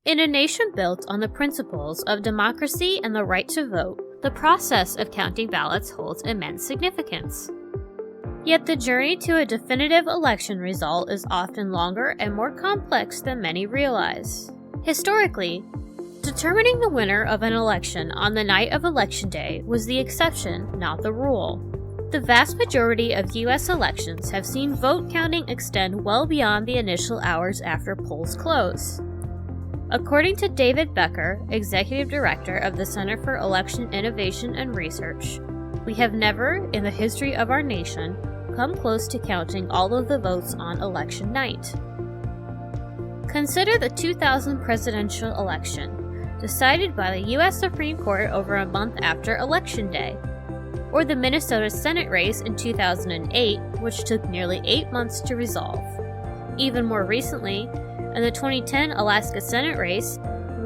In a nation built on the principles of democracy and the right to vote, the process of counting ballots holds immense significance. Yet the journey to a definitive election result is often longer and more complex than many realize. Historically, determining the winner of an election on the night of Election Day was the exception, not the rule. The vast majority of U.S. elections have seen vote counting extend well beyond the initial hours after polls close. According to David Becker, Executive Director of the Center for Election Innovation and Research, we have never, in the history of our nation, come close to counting all of the votes on election night. Consider the 2000 presidential election, decided by the U.S. Supreme Court over a month after Election Day, or the Minnesota Senate race in 2008, which took nearly 8 months to resolve. Even more recently, in the 2010 Alaska Senate race,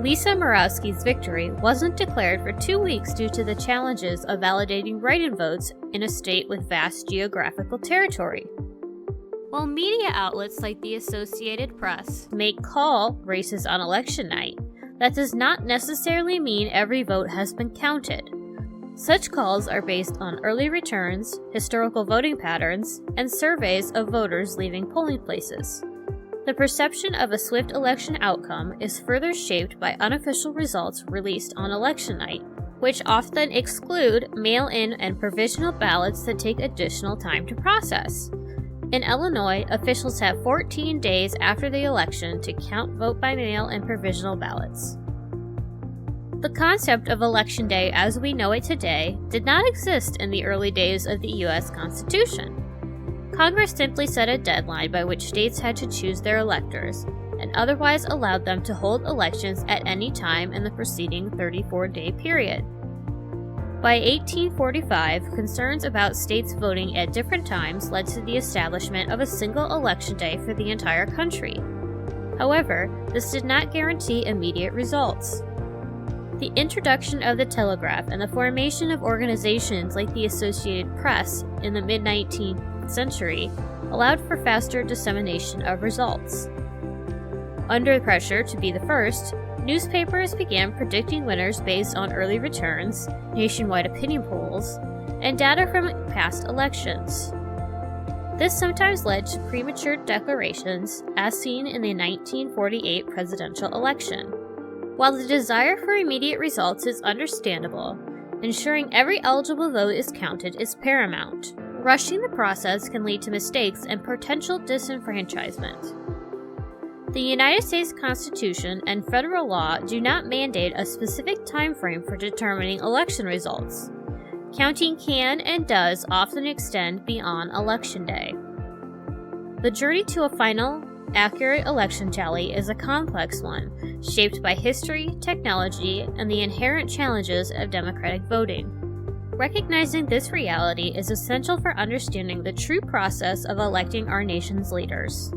Lisa Murkowski's victory wasn't declared for 2 weeks due to the challenges of validating write-in votes in a state with vast geographical territory. While media outlets like the Associated Press may call races on election night, that does not necessarily mean every vote has been counted. Such calls are based on early returns, historical voting patterns, and surveys of voters leaving polling places. The perception of a swift election outcome is further shaped by unofficial results released on election night, which often exclude mail-in and provisional ballots that take additional time to process. In Illinois, officials have 14 days after the election to count vote by mail and provisional ballots. The concept of Election Day as we know it today did not exist in the early days of the U.S. Constitution. Congress simply set a deadline by which states had to choose their electors, and otherwise allowed them to hold elections at any time in the preceding 34-day period. By 1845, concerns about states voting at different times led to the establishment of a single election day for the entire country. However, this did not guarantee immediate results. The introduction of the telegraph and the formation of organizations like the Associated Press in the mid-19th century allowed for faster dissemination of results. Under pressure to be the first, newspapers began predicting winners based on early returns, nationwide opinion polls, and data from past elections. This sometimes led to premature declarations, as seen in the 1948 presidential election. While the desire for immediate results is understandable, ensuring every eligible vote is counted is paramount. Rushing the process can lead to mistakes and potential disenfranchisement. The United States Constitution and federal law do not mandate a specific time frame for determining election results. Counting can and does often extend beyond Election Day. The journey to a final, accurate election tally is a complex one, shaped by history, technology, and the inherent challenges of democratic voting. Recognizing this reality is essential for understanding the true process of electing our nation's leaders.